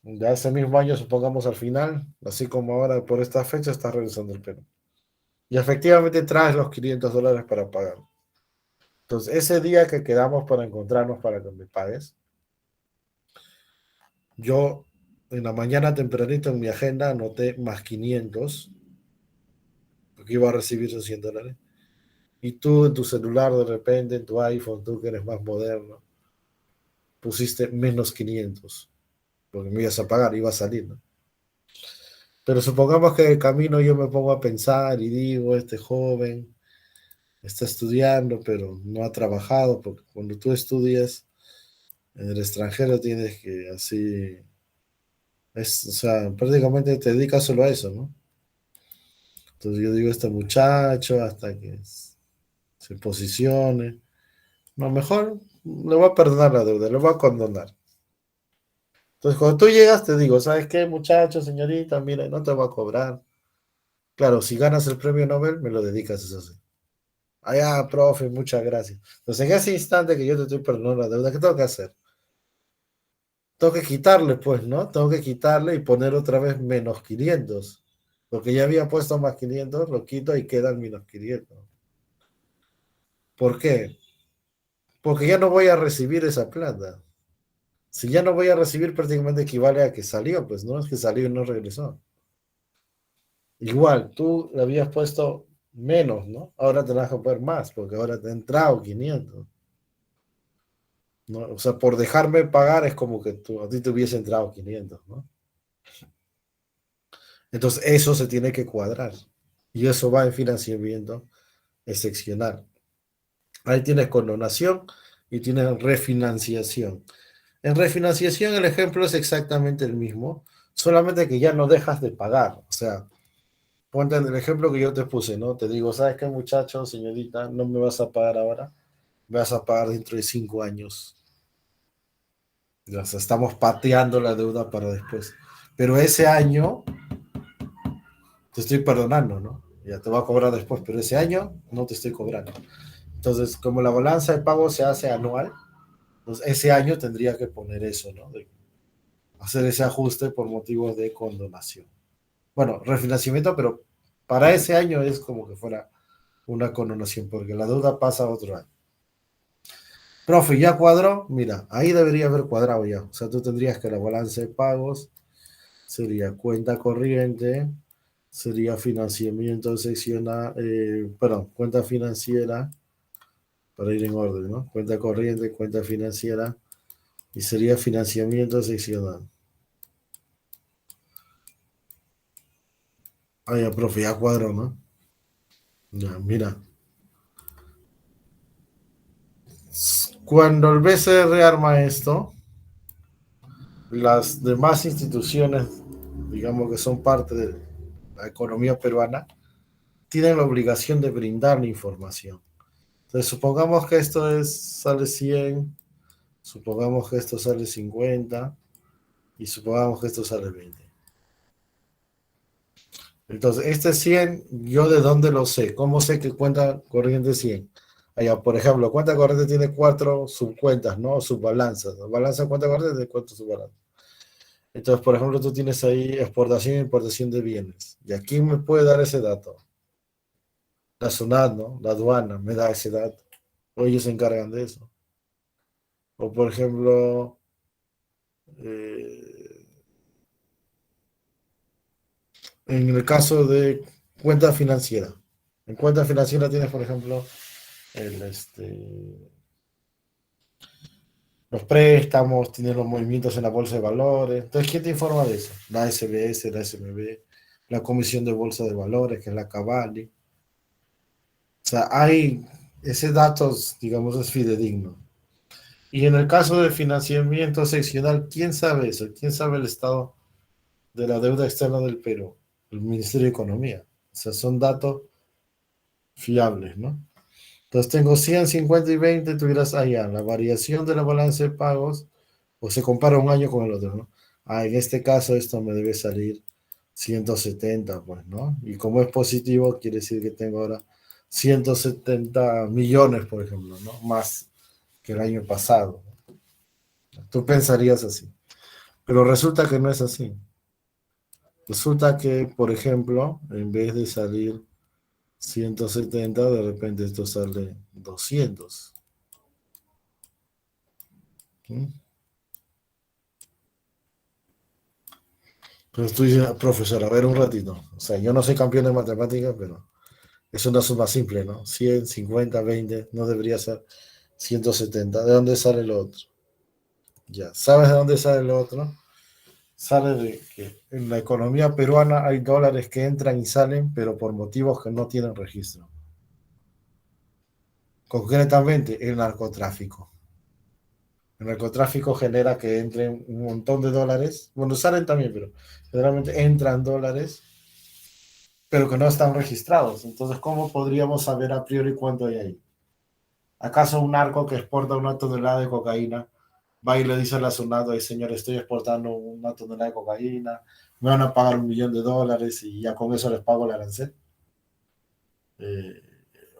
Ya ese mismo año, supongamos al final, así como ahora por esta fecha, estás regresando al Perú. Y efectivamente traes los $500 para pagar. Entonces, ese día que quedamos para encontrarnos para que me pagues, yo en la mañana tempranito en mi agenda anoté más 500, porque iba a recibir esos $100. Y tú en tu celular, de repente, en tu iPhone, tú que eres más moderno, pusiste menos 500, porque me ibas a pagar, iba a salir, ¿no? Pero supongamos que en el camino yo me pongo a pensar y digo, este joven está estudiando, pero no ha trabajado, porque cuando tú estudias en el extranjero tienes que así, o sea, prácticamente te dedicas solo a eso, ¿no? Entonces yo digo, este muchacho, hasta que se posicione, no, mejor le voy a perdonar la deuda, le voy a condonar. Entonces cuando tú llegas te digo, ¿sabes qué, muchacho, señorita? Mira, no te voy a cobrar. Claro, si ganas el premio Nobel, me lo dedicas, eso sí. Ah, ya, profe, muchas gracias. Entonces en ese instante que yo te estoy perdonando la deuda, ¿qué tengo que hacer? Tengo que quitarle, pues, ¿no? Tengo que quitarle y poner otra vez menos 500. Porque ya había puesto más 500, lo quito y quedan menos 500. ¿Por qué? Porque ya no voy a recibir esa plata. Si ya no voy a recibir, prácticamente equivale a que salió, pues, ¿no? Es que salió y no regresó. Igual, tú le habías puesto menos, ¿no? Ahora te vas a poner más, porque ahora te ha entrado 500, ¿no? O sea, por dejarme pagar es como que a ti te hubiese entrado 500, ¿no? Entonces, eso se tiene que cuadrar. Y eso va en financiamiento excepcional. Ahí tienes condonación y tienes refinanciación. En refinanciación el ejemplo es exactamente el mismo, solamente que ya no dejas de pagar. O sea, ponte en el ejemplo que yo te puse, ¿no? Te digo, ¿sabes qué, muchacho, señorita? No me vas a pagar ahora, me vas a pagar dentro de 5 años. O sea, estamos pateando la deuda para después. Pero ese año te estoy perdonando, ¿no? Ya te voy a cobrar después, pero ese año no te estoy cobrando. Entonces, como la balanza de pago se hace anual, pues ese año tendría que poner eso, ¿no? De hacer ese ajuste por motivos de condonación. Bueno, refinanciamiento, pero para ese año es como que fuera una condonación, porque la deuda pasa a otro año. Profe, ¿ya cuadró? Mira, ahí debería haber cuadrado ya. O sea, tú tendrías que la balanza de pagos sería cuenta corriente, sería financiamiento seccional, perdón, cuenta financiera, para ir en orden, ¿no? Cuenta corriente, cuenta financiera, y sería financiamiento seccional. Ah, ya, profe, ya cuadró, ¿no? Ya, mira. Cuando el BCR arma esto, las demás instituciones, digamos que son parte de la economía peruana, tienen la obligación de brindar la información. Entonces, supongamos que sale 100, supongamos que esto sale 50 y supongamos que esto sale 20. Entonces, este 100, ¿yo de dónde lo sé? ¿Cómo sé que cuenta corriente 100? Allá, por ejemplo, cuenta corriente tiene cuatro subcuentas, ¿no? Subbalanzas. ¿No? Balanza de cuenta corriente tiene cuatro subbalanzas. Entonces, por ejemplo, tú tienes ahí exportación e importación de bienes. ¿Y a quién me puede dar ese dato? La SUNAT, ¿no? La aduana me da ese dato. O ellos se encargan de eso. O, por ejemplo, eh, en el caso de cuenta financiera. En cuenta financiera tienes, por ejemplo, el, los préstamos, tienes los movimientos en la bolsa de valores. Entonces, ¿quién te informa de eso? La SBS, la SMB, la Comisión de Bolsa de Valores, que es la Cavali. O sea, hay ese dato, digamos, es fidedigno. Y en el caso de financiamiento seccional, ¿quién sabe eso? ¿Quién sabe el estado de la deuda externa del Perú? El Ministerio de Economía. O sea, son datos fiables, ¿no? Entonces tengo 100, 50 y 20, tuvieras allá la variación de la balanza de pagos, o se compara un año con el otro, ¿no? Ah, en este caso esto me debe salir 170, pues, ¿no? Y como es positivo, quiere decir que tengo ahora 170 millones, por ejemplo, ¿no? Más que el año pasado. Tú pensarías así, pero resulta que no es así. Resulta que, por ejemplo, en vez de salir 170, de repente esto sale 200. ¿Sí? Entonces tú dices, profesor, a ver un ratito. O sea, yo no soy campeón de matemáticas, pero es una suma simple, ¿no? 100, 50, 20, no debería ser 170. ¿De dónde sale el otro? Ya, ¿sabes de dónde sale el otro? Sale de que en la economía peruana hay dólares que entran y salen, pero por motivos que no tienen registro. Concretamente, el narcotráfico. El narcotráfico genera que entren un montón de dólares. Bueno, salen también, pero generalmente entran dólares, pero que no están registrados. Entonces, ¿cómo podríamos saber a priori cuánto hay ahí? ¿Acaso un narco que exporta una tonelada de cocaína va y le dice a la SUNAT, "Ay, señor, estoy exportando una tonelada de cocaína, me van a pagar $1 millón y ya con eso les pago el arancel"? Eh,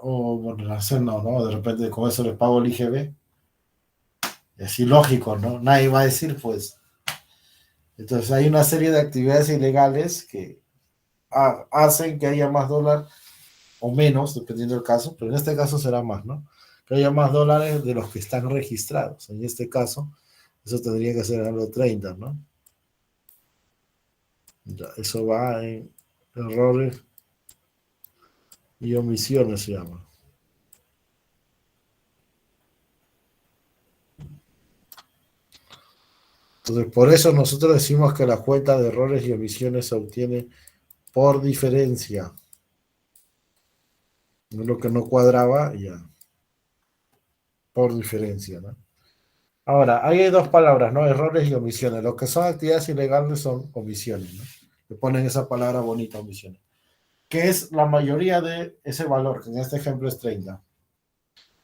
o bueno, el arancel no, ¿no? De repente con eso les pago el IGB. Es ilógico, ¿no? Nadie va a decir, pues. Entonces hay una serie de actividades ilegales que hacen que haya más dólar o menos, dependiendo del caso, pero en este caso será más, ¿no? Que haya más dólares de los que están registrados. En este caso, eso tendría que ser algo 30, ¿no? Ya, eso va en errores y omisiones, se llama. Entonces, por eso nosotros decimos que la cuenta de errores y omisiones se obtiene por diferencia. Lo que no cuadraba, ya, por diferencia, ¿no? Ahora, ahí hay dos palabras, ¿no? Errores y omisiones. Lo que son actividades ilegales son omisiones, ¿no? Le ponen esa palabra bonita, omisiones. Que es la mayoría de ese valor, que en este ejemplo es 30.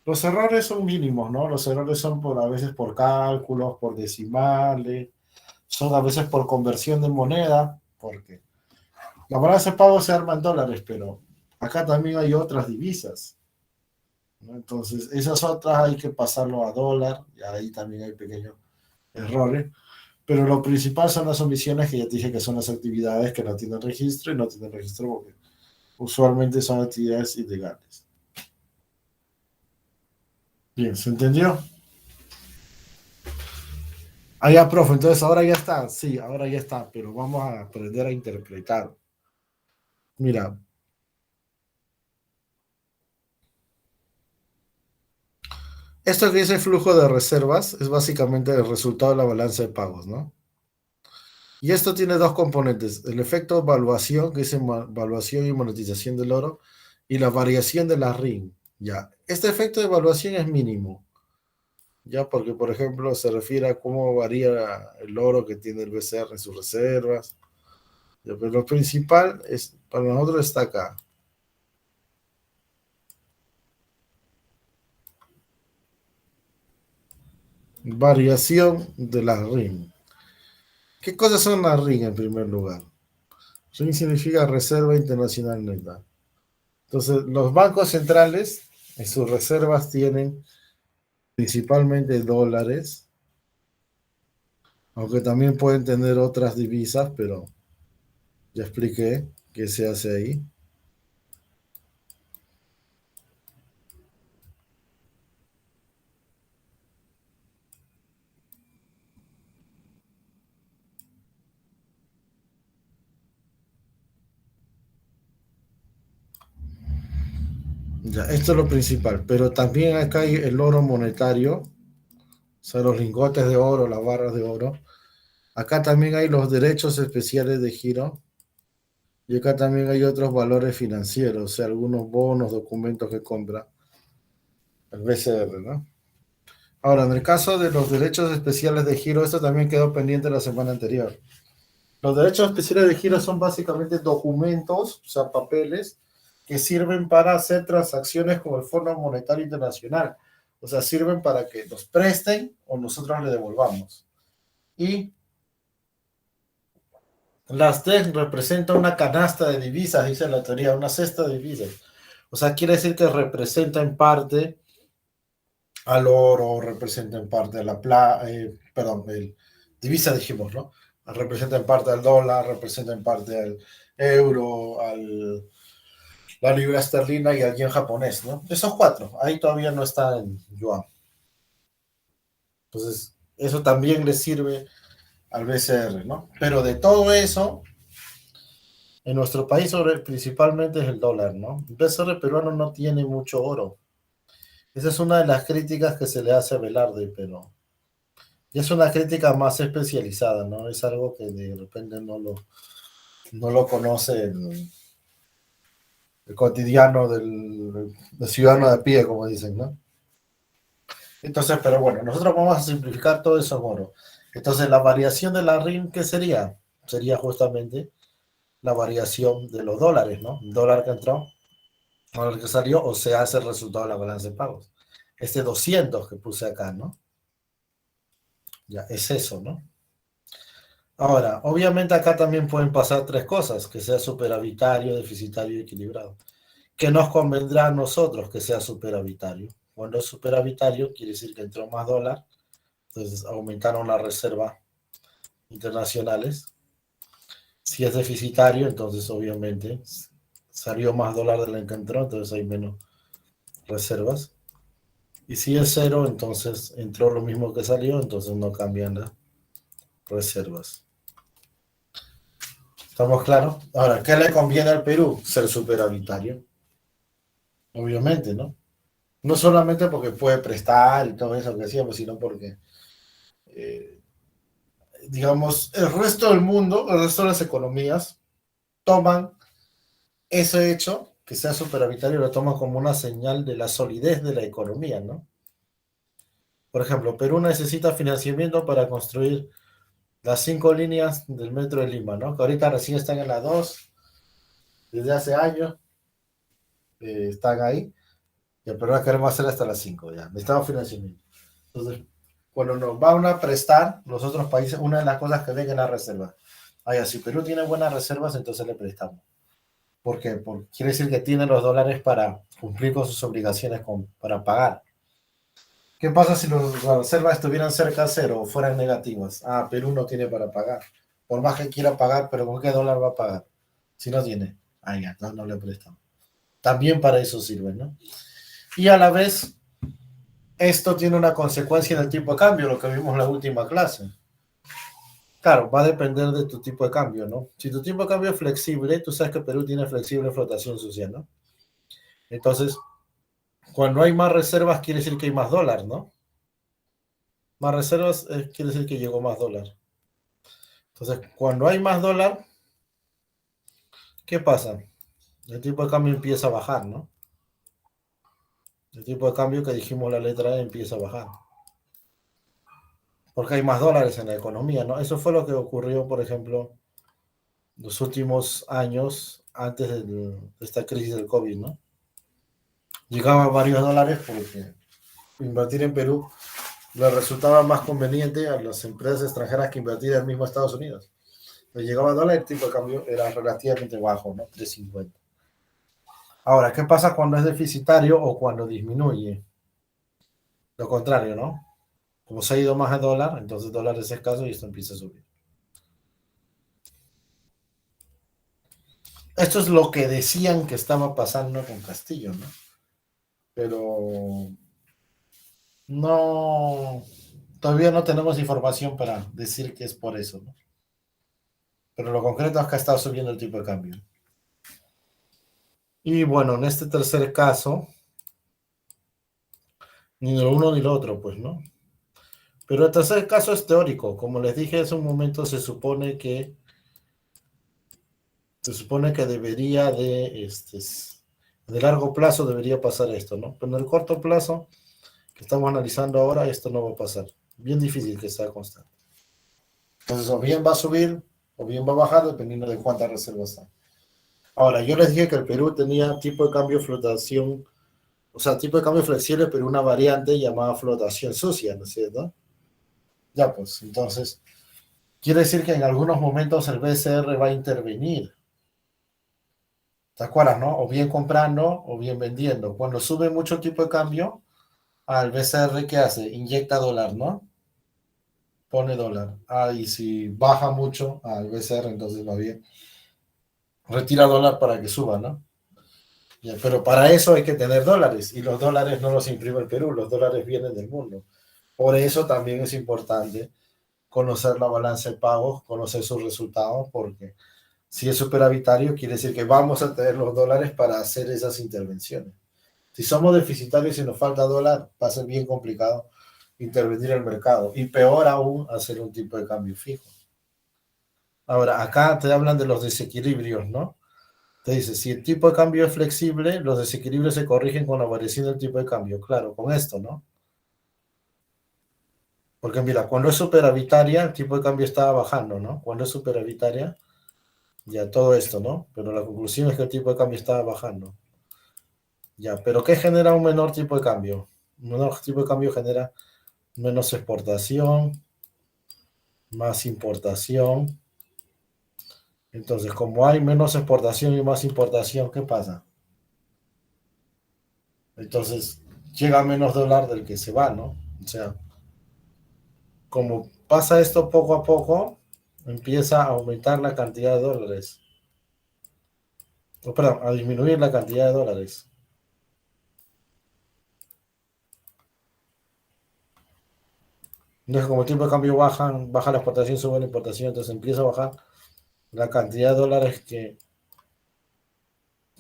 Los errores son mínimos, ¿no? Los errores son a veces por cálculos, por decimales, son a veces por conversión de moneda, porque la balanza de pago se arma en dólares, pero acá también hay otras divisas, ¿no? Entonces, esas otras hay que pasarlo a dólar, y ahí también hay pequeños errores. Pero lo principal son las omisiones, que ya te dije que son las actividades que no tienen registro y no tienen registro porque usualmente son actividades ilegales. Bien, ¿se entendió? Ah, ya, profe, entonces ahora ya está, sí, ahora ya está, pero vamos a aprender a interpretar. Mira, esto que dice flujo de reservas es básicamente el resultado de la balanza de pagos, ¿no? Y esto tiene dos componentes, el efecto evaluación, que es evaluación y monetización del oro, y la variación de la RIN. Ya, este efecto de evaluación es mínimo, ya porque, por ejemplo, se refiere a cómo varía el oro que tiene el BCR en sus reservas. Ya, pero lo principal es, para nosotros está acá. Variación de la RIN. ¿Qué cosas son las RIN en primer lugar? RIN significa Reserva Internacional Neta. Entonces, los bancos centrales En sus reservas tienen principalmente dólares, aunque también pueden tener otras divisas, pero ya expliqué qué se hace ahí. Ya, esto es lo principal, pero también acá hay el oro monetario, o sea, los lingotes de oro, las barras de oro. Acá también hay los derechos especiales de giro y acá también hay otros valores financieros, o sea, algunos bonos, documentos que compra el BCR, ¿no? Ahora, en el caso de los derechos especiales de giro, esto también quedó pendiente la semana anterior. Los derechos especiales de giro son básicamente documentos, o sea, papeles, que sirven para hacer transacciones con el Fondo Monetario Internacional. O sea, sirven para que nos presten o nosotros le devolvamos. Y las T representan una canasta de divisas, dice la teoría, una cesta de divisas. O sea, quiere decir que representa en parte al oro, representa en parte a la plata, perdón, el divisa dijimos, ¿no? Representa en parte al dólar, representa en parte al euro, la libra esterlina y al yen japonés, ¿no? Esos cuatro, ahí todavía no está en yuan. Entonces, eso también le sirve al BCR, ¿no? Pero de todo eso, en nuestro país principalmente es el dólar, ¿no? El BCR peruano no tiene mucho oro. Esa es una de las críticas que se le hace a Velarde, pero y es una crítica más especializada, ¿no? Es algo que de repente no lo conoce el cotidiano del ciudadano de a pie, como dicen, ¿no? Entonces, pero bueno, nosotros vamos a simplificar todo eso en oro. Entonces, la variación de la RIN, ¿qué sería? Sería justamente la variación de los dólares, ¿no? El dólar que entró, dólar que salió, o se hace el resultado de la balanza de pagos. Este 200 que puse acá, ¿no? Ya, es eso, ¿no? Ahora, obviamente acá también pueden pasar tres cosas, que sea superavitario, deficitario y equilibrado. ¿Qué nos convendrá a nosotros que sea superavitario? Cuando es superavitario, quiere decir que entró más dólar, entonces aumentaron las reservas internacionales. Si es deficitario, entonces obviamente salió más dólar de la que entró, entonces hay menos reservas. Y si es cero, entonces entró lo mismo que salió, entonces no cambian las reservas. ¿Estamos claros? Ahora, ¿qué le conviene al Perú? Ser superavitario. Obviamente, ¿no? No solamente porque puede prestar y todo eso que decíamos, sino porque, eh, digamos, el resto del mundo, el resto de las economías, toman ese hecho, que sea superavitario, lo toman como una señal de la solidez de la economía, ¿no? Por ejemplo, Perú necesita financiamiento para construir las 5 líneas del metro de Lima, ¿no? Que ahorita recién están en la 2, desde hace años, están ahí, y el Perú la queremos hacer hasta las 5 ya. Necesitamos financiamiento. Entonces, cuando nos van a prestar los otros países, una de las cosas que ven es la reserva. Ah, si Perú tiene buenas reservas, entonces le prestamos. ¿Por qué? Porque quiere decir que tiene los dólares para cumplir con sus obligaciones para pagar. ¿Qué pasa si las reservas estuvieran cerca de cero o fueran negativas? Ah, Perú no tiene para pagar. Por más que quiera pagar, pero ¿con qué dólar va a pagar? Si no tiene. Ah, ya, no le prestamos. También para eso sirve, ¿no? Y a la vez, esto tiene una consecuencia en el tipo de cambio, lo que vimos en la última clase. Claro, va a depender de tu tipo de cambio, ¿no? Si tu tipo de cambio es flexible, tú sabes que Perú tiene flexible flotación social, ¿no? Entonces, cuando hay más reservas, quiere decir que hay más dólar, ¿no? Más reservas quiere decir que llegó más dólar. Entonces, cuando hay más dólar, ¿qué pasa? El tipo de cambio empieza a bajar, ¿no? El tipo de cambio que dijimos la letra E empieza a bajar. Porque hay más dólares en la economía, ¿no? Eso fue lo que ocurrió, por ejemplo, los últimos años antes de esta crisis del COVID, ¿no? Llegaban varios dólares porque invertir en Perú le resultaba más conveniente a las empresas extranjeras que invertir en el mismo Estados Unidos. Entonces llegaba dólar, el tipo de cambio era relativamente bajo, ¿no? 3.50. Ahora, ¿qué pasa cuando es deficitario o cuando disminuye? Lo contrario, ¿no? Como se ha ido más a dólar, entonces dólar es escaso y esto empieza a subir. Esto es lo que decían que estaba pasando con Castillo, ¿no? Pero no, todavía no tenemos información para decir que es por eso, ¿no? Pero lo concreto es que ha estado subiendo el tipo de cambio. Y bueno, en este tercer caso, ni lo uno ni lo otro, pues, ¿no? Pero el tercer caso es teórico. Como les dije hace un momento, se supone que debería de largo plazo debería pasar esto, ¿no? Pero en el corto plazo que estamos analizando ahora, esto no va a pasar. Bien difícil que sea constante. Entonces, o bien va a subir o bien va a bajar, dependiendo de cuántas reservas hay. Ahora, yo les dije que el Perú tenía tipo de cambio flotación, o sea, tipo de cambio flexible, pero una variante llamada flotación sucia, ¿no es cierto? Ya, pues, entonces, quiere decir que en algunos momentos el BCR va a intervenir. ¿Te acuerdas, no? O bien comprando o bien vendiendo. Cuando sube mucho tipo de cambio, al BCR, ¿qué hace? Inyecta dólar, ¿no? Pone dólar. Ah, y si baja mucho al BCR, entonces va bien. Retira dólar para que suba, ¿no? Ya, pero para eso hay que tener dólares y los dólares no los imprime el Perú, los dólares vienen del mundo. Por eso también es importante conocer la balanza de pagos, conocer sus resultados, porque si es superavitario, quiere decir que vamos a tener los dólares para hacer esas intervenciones. Si somos deficitarios y nos falta dólar, va a ser bien complicado intervenir en el mercado y peor aún hacer un tipo de cambio fijo. Ahora, acá te hablan de los desequilibrios, ¿no? Te dice, si el tipo de cambio es flexible, los desequilibrios se corrigen con la variación del tipo de cambio. Claro, con esto, ¿no? Porque mira, cuando es superavitaria, el tipo de cambio estaba bajando, ¿no? Cuando es superavitaria, ya todo esto, ¿no? Pero la conclusión es que el tipo de cambio estaba bajando. Ya, pero ¿qué genera un menor tipo de cambio? Un menor tipo de cambio genera menos exportación, más importación. Entonces, como hay menos exportación y más importación, ¿qué pasa? Entonces, llega menos dólar del que se va, ¿no? O sea, como pasa esto poco a poco, empieza a aumentar la cantidad de dólares. O, perdón, a disminuir la cantidad de dólares. Entonces, como el tipo de cambio baja la exportación, sube la importación, entonces empieza a bajar la cantidad de dólares que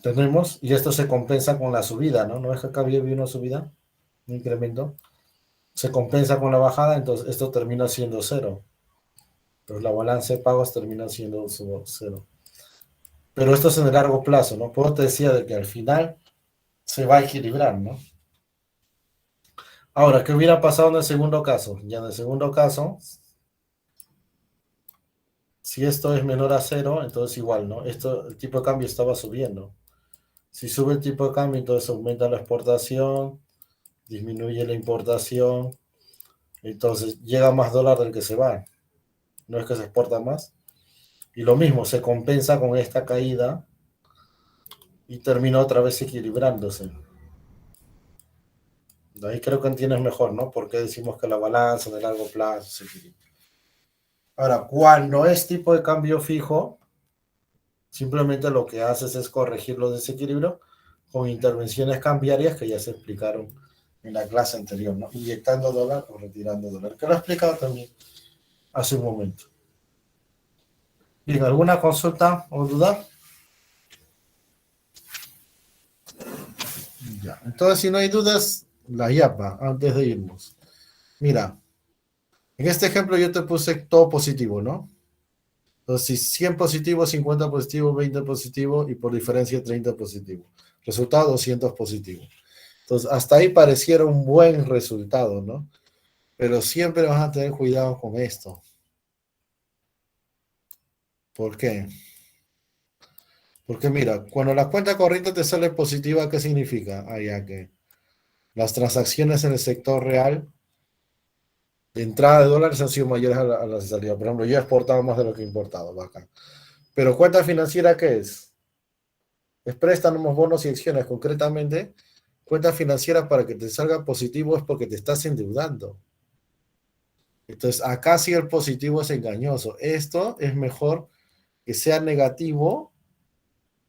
tenemos y esto se compensa con la subida, ¿no? ¿No es que acá había una subida, un incremento? Se compensa con la bajada, entonces esto termina siendo cero. Pues la balanza de pagos termina siendo cero. Pero esto es en el largo plazo, ¿no? Por eso te decía de que al final se va a equilibrar, ¿no? Ahora, ¿qué hubiera pasado en el segundo caso? Ya en el segundo caso, si esto es menor a cero, entonces igual, ¿no? El tipo de cambio estaba subiendo. Si sube el tipo de cambio, entonces aumenta la exportación, disminuye la importación, entonces llega más dólar del que se va. No es que se exporta más. Y lo mismo, se compensa con esta caída y termina otra vez equilibrándose. De ahí creo que entiendes mejor, ¿no? Porque decimos que la balanza de largo plazo se equilibra. Ahora, cuando es tipo de cambio fijo, simplemente lo que haces es corregir los desequilibrios con intervenciones cambiarias que ya se explicaron en la clase anterior, ¿no? Inyectando dólar o retirando dólar, que lo he explicado también hace un momento. Bien, ¿alguna consulta o duda? Ya. Entonces, si no hay dudas, la yapa, antes de irnos. Mira, en este ejemplo yo te puse todo positivo, ¿no? Entonces, si 100 positivo, 50 positivo, 20 positivo y por diferencia 30 positivo. Resultado 200 positivo. Entonces, hasta ahí pareciera un buen resultado, ¿no? Pero siempre vas a tener cuidado con esto. ¿Por qué? Porque mira, cuando la cuenta corriente te sale positiva, ¿qué significa? Ah, ya que las transacciones en el sector real de entrada de dólares han sido mayores a las de salida. Por ejemplo, yo he exportado más de lo que he importado, bacán. Pero cuenta financiera, ¿qué es? Es préstamos, bonos y acciones. Concretamente, cuenta financiera para que te salga positivo es porque te estás endeudando. Entonces, acá sí el positivo es engañoso. Esto es mejor que sea negativo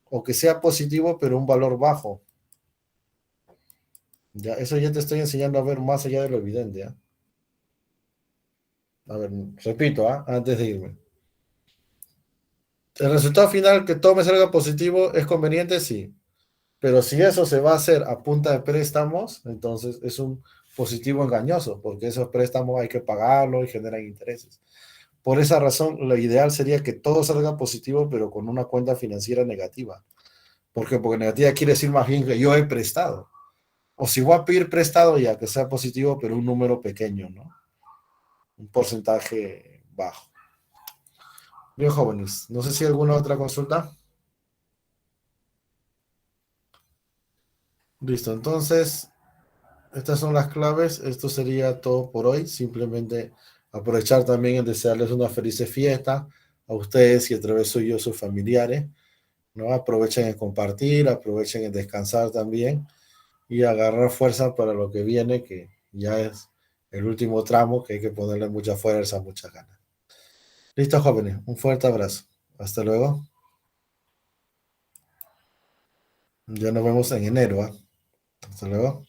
o que sea positivo, pero un valor bajo. Ya, eso ya te estoy enseñando a ver más allá de lo evidente. ¿Ah? A ver, repito, antes de irme. El resultado final que todo me salga positivo es conveniente, sí. Pero si eso se va a hacer a punta de préstamos, entonces es un positivo engañoso, porque esos préstamos hay que pagarlos y generan intereses. Por esa razón, lo ideal sería que todo salga positivo, pero con una cuenta financiera negativa. ¿Por qué? Porque negativa quiere decir más bien que yo he prestado. O si voy a pedir prestado, ya que sea positivo, pero un número pequeño, ¿no? Un porcentaje bajo. Bien, jóvenes, no sé si hay alguna otra consulta. Listo, entonces, estas son las claves. Esto sería todo por hoy. Simplemente aprovechar también en desearles una feliz fiesta a ustedes y a través suyo, sus familiares, ¿no? Aprovechen en compartir, aprovechen en descansar también y agarrar fuerza para lo que viene, que ya es el último tramo, que hay que ponerle mucha fuerza, muchas ganas. Listo, jóvenes, un fuerte abrazo. Hasta luego. Ya nos vemos en enero, ¿ah? Hasta luego.